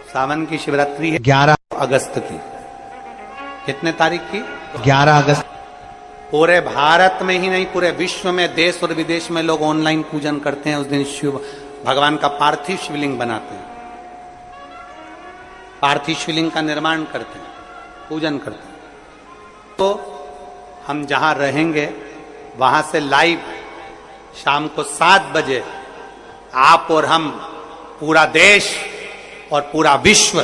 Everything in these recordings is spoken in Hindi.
सावन की शिवरात्रि है 11 अगस्त की। कितने तारीख की? 11 अगस्त। पूरे भारत में ही नहीं, पूरे विश्व में, देश और विदेश में लोग ऑनलाइन पूजन करते हैं। उस दिन शिव भगवान का पार्थिव शिवलिंग बनाते हैं, पार्थिव शिवलिंग का निर्माण करते हैं, पूजन करते हैं। तो हम जहां रहेंगे वहां से लाइव शाम को 7 बजे आप और हम, पूरा देश और पूरा विश्व,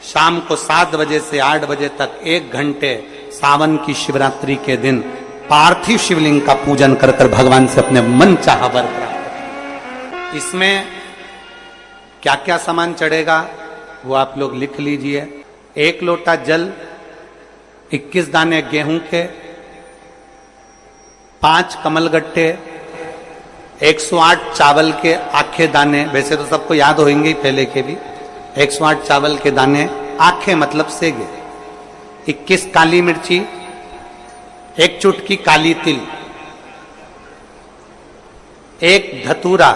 शाम को 7 बजे से 8 बजे तक 1 घंटे सावन की शिवरात्रि के दिन पार्थिव शिवलिंग का पूजन कर कर भगवान से अपने मन चाहा वर प्राप्त करें। इसमें क्या क्या सामान चढ़ेगा वो आप लोग लिख लीजिए। 1 लोटा जल, 21 दाने गेहूं के, 5 कमलगट्टे, 108 चावल के आखे दाने, वैसे तो सबको याद होंगे ही पहले के भी। 108 चावल के दाने, आखे मतलब सेगे, 21 काली मिर्ची, 1 चुटकी काली तिल, 1 धतूरा,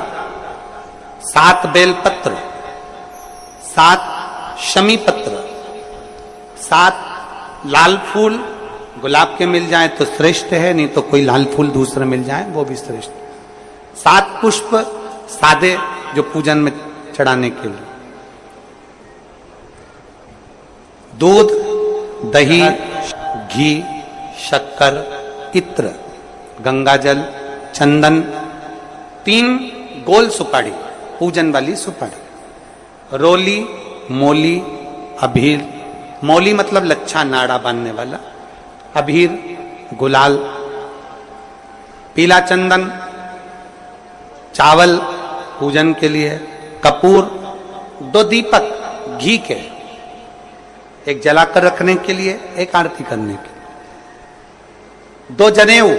7 बेलपत्र, 7 शमी पत्र, 7 लाल फूल, गुलाब के मिल जाए तो श्रेष्ठ है, नहीं तो कोई लाल फूल दूसरा मिल जाए वो भी श्रेष्ठ। 7 पुष्प सादे जो पूजन में चढ़ाने के लिए, दूध, दही, घी, शक्कर, इत्र, गंगाजल, चंदन, 3 गोल सुपारी, पूजन वाली सुपारी, रोली, मोली, अबीर, मोली मतलब लच्छा नाड़ा बांधने वाला, अबीर, गुलाल, पीला चंदन, चावल पूजन के लिए, कपूर, 2 दीपक घी के, 1 जलाकर रखने के लिए, 1 आरती करने के लिए, 2 जनेऊ,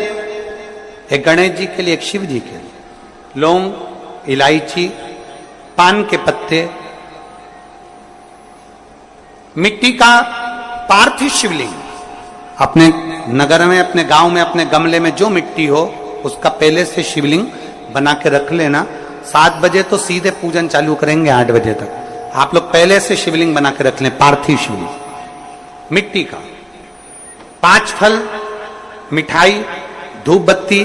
1 गणेश जी के लिए, 1 शिव जी के लिए, लौंग, इलायची, पान के पत्ते, मिट्टी का पार्थिव शिवलिंग। अपने नगर में, अपने गांव में, अपने गमले में जो मिट्टी हो उसका पहले से शिवलिंग बना के रख लेना। 7 बजे तो सीधे पूजन चालू करेंगे, 8 बजे तक आप लोग पहले से शिवलिंग बना के रख लें, पार्थिव शिवलिंग मिट्टी का। 5 फल, मिठाई, धूप बत्ती,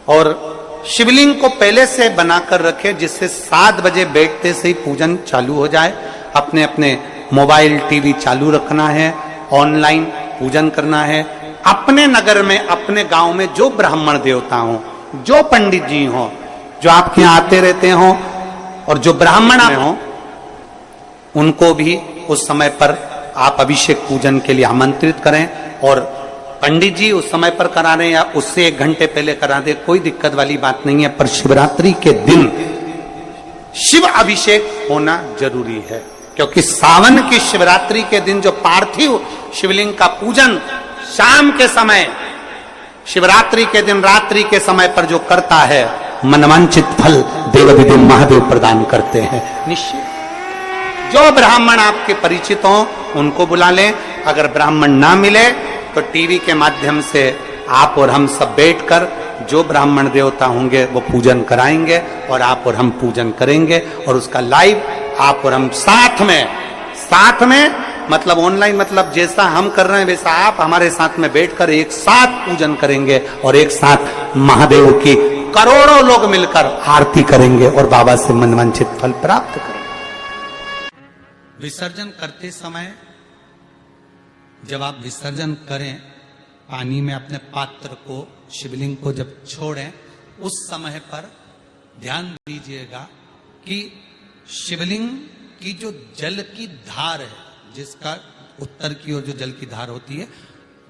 और शिवलिंग को पहले से बनाकर रखें जिससे 7 बजे बैठते से ही पूजन चालू हो जाए। अपने अपने मोबाइल, टीवी चालू रखना है, ऑनलाइन पूजन करना है। अपने नगर में, अपने गांव में जो ब्राह्मण देवता हो, जो पंडित जी हो, जो आपके यहाँ आते रहते हो, और जो ब्राह्मण हो, उनको भी उस समय पर आप अभिषेक पूजन के लिए आमंत्रित करें। और पंडित जी उस समय पर करा रहे या उससे 1 घंटे पहले करा दे, कोई दिक्कत वाली बात नहीं है। पर शिवरात्रि के दिन शिव अभिषेक होना जरूरी है, क्योंकि सावन की शिवरात्रि के दिन जो पार्थिव शिवलिंग का पूजन शाम के समय, शिवरात्रि के दिन रात्रि के समय पर जो करता है, मनवांचित फल देव महादेव प्रदान करते हैं निश्चित। जो ब्राह्मण आपके परिचित हो उनको बुला लें। अगर ब्राह्मण ना मिले तो टीवी के माध्यम से आप और हम सब बैठकर जो ब्राह्मण देवता होंगे वो पूजन कराएंगे, और आप और हम पूजन करेंगे, और उसका लाइव आप और हम साथ में मतलब ऑनलाइन, मतलब जैसा हम कर रहे हैं वैसा आप हमारे साथ में बैठकर एक साथ पूजन करेंगे, और एक साथ महादेव की करोड़ों लोग मिलकर आरती करेंगे और बाबा से मनवांछित फल प्राप्त करेंगे। विसर्जन करते समय जब आप विसर्जन करें, पानी में अपने पात्र को, शिवलिंग को जब छोड़ें, उस समय पर ध्यान दीजिएगा कि शिवलिंग की जो जल की धार है, जिसका उत्तर की ओर जो जल की धार होती है,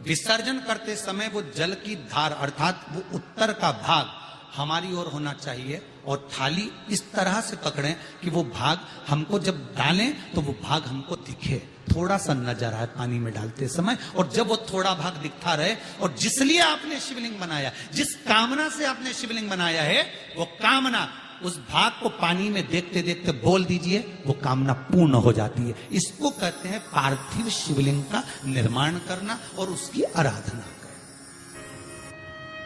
विसर्जन करते समय वो जल की धार अर्थात वो उत्तर का भाग हमारी ओर होना चाहिए, और थाली इस तरह से पकड़ें कि वो भाग हमको जब डालें तो वो भाग हमको दिखे, थोड़ा सा नजर आए पानी में डालते समय। और जब वो थोड़ा भाग दिखता रहे, और जिसलिए आपने शिवलिंग बनाया, जिस कामना से आपने शिवलिंग बनाया है, वो कामना उस भाग को पानी में देखते देखते बोल दीजिए, वो कामना पूर्ण हो जाती है। इसको कहते हैं पार्थिव शिवलिंग का निर्माण करना और उसकी आराधना करना।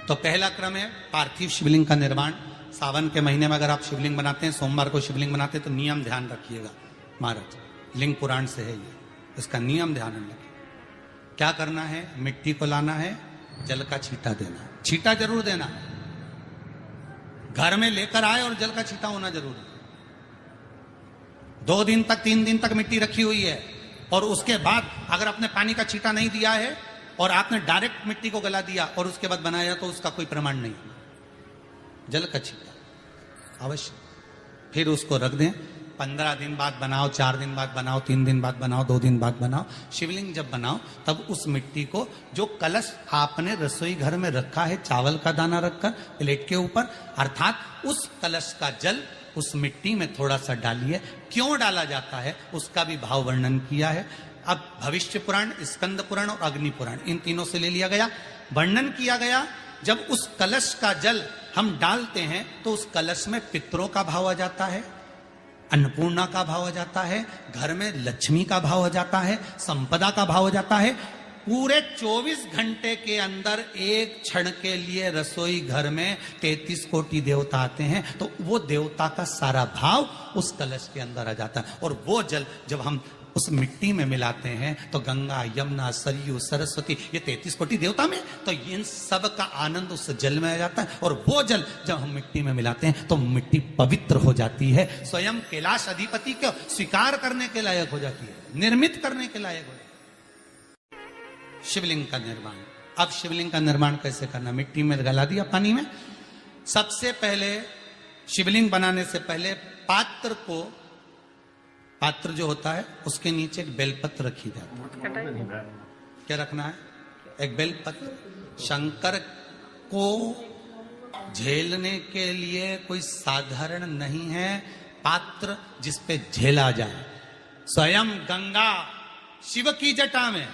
तो पहला क्रम है पार्थिव शिवलिंग का निर्माण। सावन के महीने में अगर आप शिवलिंग बनाते हैं, सोमवार को शिवलिंग बनाते हैं, तो नियम ध्यान रखिएगा महाराज, लिंग पुराण से है ये, इसका नियम ध्यान रखिए। क्या करना है, मिट्टी को लाना है, जल का छींटा देना, छींटा जरूर देना, घर में लेकर आए और जल का छींटा होना जरूरी। 2 दिन तक 3 दिन तक मिट्टी रखी हुई है और उसके बाद अगर आपने पानी का छींटा नहीं दिया है और आपने डायरेक्ट मिट्टी को गला दिया और उसके बाद बनाया, तो उसका कोई प्रमाण नहीं। जल का छींटा अवश्य, फिर उसको रख दें। 15 दिन बाद बनाओ, 4 दिन बाद बनाओ, 3 दिन बाद बनाओ, 2 दिन बाद बनाओ। शिवलिंग जब बनाओ तब उस मिट्टी को, जो कलश आपने रसोई घर में रखा है चावल का दाना रखकर प्लेट के ऊपर, अर्थात उस कलश का जल उस मिट्टी में थोड़ा सा डालिए। क्यों डाला जाता है उसका भी भाव वर्णन किया है। अब भविष्य पुराण, स्कंद पुराण और अग्नि पुराण, इन तीनों से ले लिया गया, वर्णन किया गया। जब उस कलश का जल हम डालते हैं तो उस कलश में पितरों का भाव आ जाता है, अन्नपूर्णा का भाव आ जाता है, घर में लक्ष्मी का भाव आ जाता है, संपदा का भाव आ जाता है। पूरे 24 घंटे के अंदर एक क्षण के लिए रसोई घर में 33 कोटि देवता आते हैं, तो वो देवता का सारा भाव उस कलश के अंदर आ जाता है। और वो जल जब हम उस मिट्टी में मिलाते हैं तो गंगा, यमुना, सरयू, सरस्वती, ये 33 कोटि देवता में, तो इन सब का आनंद उस जल में आ जाता है। और वो जल जब हम मिट्टी में मिलाते हैं तो मिट्टी पवित्र हो जाती है, स्वयं कैलाश अधिपति को स्वीकार करने के लायक हो जाती है, निर्मित करने के लायक हो जाती है। शिवलिंग का निर्माण। अब शिवलिंग का निर्माण कैसे करना, मिट्टी में गला दिया पानी में। सबसे पहले शिवलिंग बनाने से पहले पात्र को, पात्र जो होता है उसके नीचे एक बेलपत्र रखी जाती है। क्या रखना है, एक बेलपत्र। शंकर को झेलने के लिए कोई साधारण नहीं है पात्र जिसपे झेला जाए। स्वयं गंगा शिव की जटा में,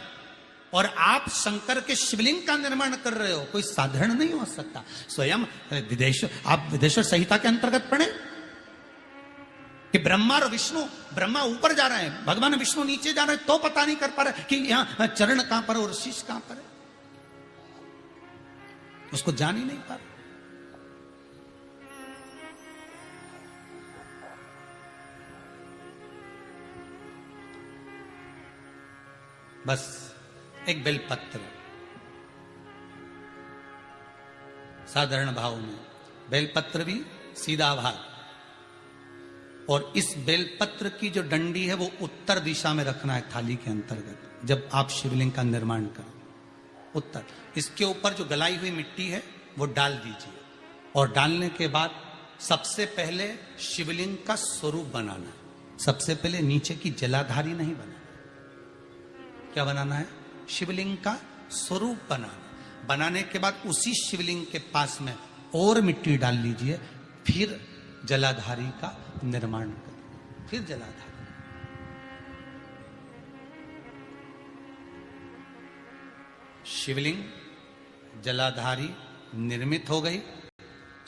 और आप शंकर के शिवलिंग का निर्माण कर रहे हो, कोई साधारण नहीं हो सकता। स्वयं आप विदेश्वर संहिता के अंतर्गत पढ़े कि ब्रह्मा और विष्णु, ब्रह्मा ऊपर जा रहे हैं, भगवान विष्णु नीचे जा रहे हैं, तो पता नहीं कर पा रहे कि यहां चरण कहां पर और शीश कहां पर है, उसको जान ही नहीं पा रहे। बस एक बेलपत्र, साधारण भाव में बेलपत्र भी सीधा भाग, और इस बेलपत्र की जो डंडी है वो उत्तर दिशा में रखना है थाली के अंतर्गत। जब आप शिवलिंग का निर्माण करें उत्तर, इसके ऊपर जो गलाई हुई मिट्टी है वो डाल दीजिए, और डालने के बाद सबसे पहले शिवलिंग का स्वरूप बनाना है। सबसे पहले नीचे की जलाधारी नहीं बनाना, क्या बनाना है, शिवलिंग का स्वरूप बनाना। बनाने के बाद उसी शिवलिंग के पास में और मिट्टी डाल लीजिए, फिर जलाधारी का निर्माण करें, फिर जलाधारी। शिवलिंग जलाधारी निर्मित हो गई।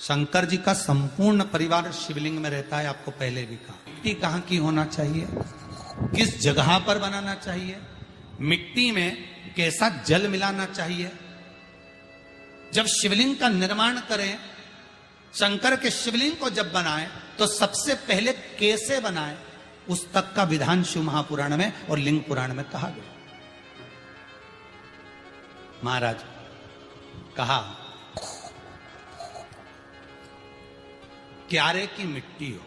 शंकर जी का संपूर्ण परिवार शिवलिंग में रहता है, आपको पहले भी कहा। मिट्टी कहां की होना चाहिए, किस जगह पर बनाना चाहिए, मिट्टी में कैसा जल मिलाना चाहिए। जब शिवलिंग का निर्माण करें, शंकर के शिवलिंग को जब बनाएं, तो सबसे पहले कैसे बनाएं, उस तक का विधान शिव महापुराण में और लिंग पुराण में कहा गया। महाराज कहा, क्यारे की मिट्टी हो,